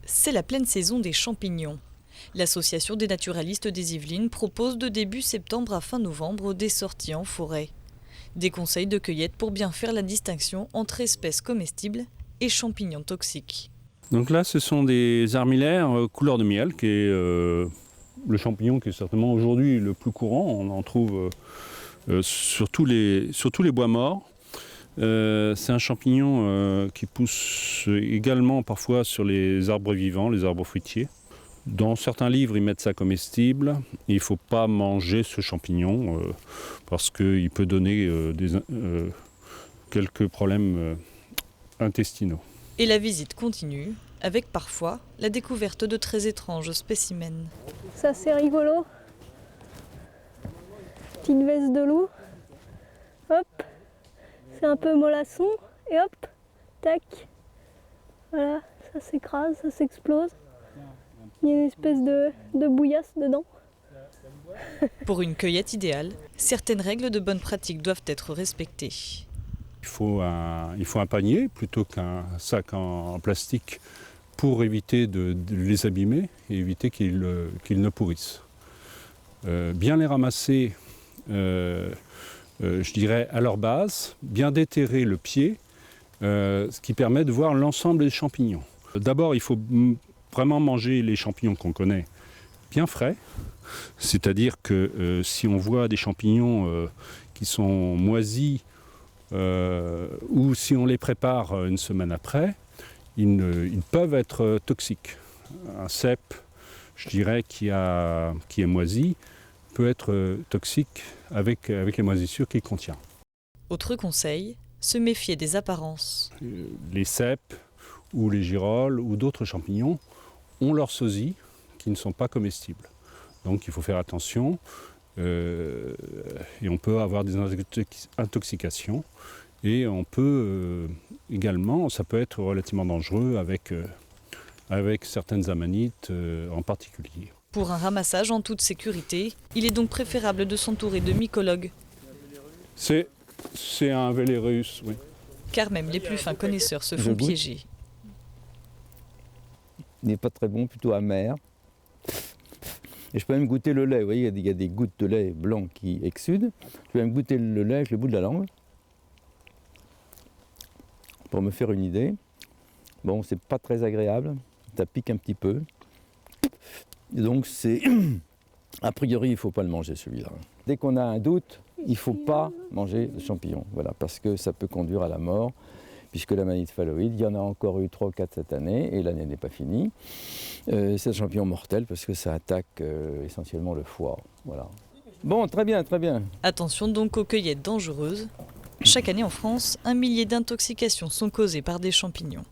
C'est la pleine saison des champignons. L'Association des naturalistes des Yvelines propose de début septembre à fin novembre des sorties en forêt. Des conseils de cueillette pour bien faire la distinction entre espèces comestibles et champignons toxiques. Donc là, ce sont des armillaires couleur de miel, qui est le champignon qui est certainement aujourd'hui le plus courant. On en trouve sur tous les bois morts. C'est un champignon qui pousse également parfois sur les arbres vivants, les arbres fruitiers. Dans certains livres, ils mettent ça comestible. Il ne faut pas manger ce champignon parce qu'il peut donner quelques problèmes intestinaux. Et la visite continue, avec parfois la découverte de très étranges spécimens. Ça c'est rigolo. Petite veste de loup. Hop. C'est un peu mollasson. Et hop. Tac. Voilà. Ça s'écrase, ça s'explose. Il y a une espèce de bouillasse dedans. Pour une cueillette idéale, certaines règles de bonne pratique doivent être respectées. Il faut un panier plutôt qu'un sac en plastique pour éviter de les abîmer et éviter qu'ils ne pourrissent. Bien les ramasser, je dirais, à leur base, bien déterrer le pied, ce qui permet de voir l'ensemble des champignons. D'abord, il faut vraiment manger les champignons qu'on connaît bien frais, c'est-à-dire que si on voit des champignons qui sont moisis, ou si on les prépare une semaine après, ils peuvent être toxiques. Un cèpe, je dirais, qui est moisi, peut être toxique avec les moisissures qu'il contient. Autre conseil, se méfier des apparences. Les cèpes ou les girolles ou d'autres champignons ont leurs sosies qui ne sont pas comestibles. Donc il faut faire attention. Et on peut avoir des intoxications et on peut également, ça peut être relativement dangereux avec certaines amanites en particulier. Pour un ramassage en toute sécurité, il est donc préférable de s'entourer de mycologues. C'est un Velérus, oui. Car même les plus fins connaisseurs se font piéger. Il n'est pas très bon, plutôt amer. Et je peux même goûter le lait, vous voyez, il y a des gouttes de lait blanc qui exsudent. Je peux même goûter le lait avec le bout de la langue, pour me faire une idée. Bon, c'est pas très agréable, ça pique un petit peu. Et donc c'est, a priori, il ne faut pas le manger celui-là. Dès qu'on a un doute, il ne faut pas manger le champignon, voilà, parce que ça peut conduire à la mort. Puisque l'amanite phalloïde, il y en a encore eu 3 ou 4 cette année, et l'année n'est pas finie. C'est un champignon mortel parce que ça attaque essentiellement le foie. Voilà. Bon, très bien, très bien. Attention donc aux cueillettes dangereuses. Chaque année en France, 1 millier d'intoxications sont causées par des champignons.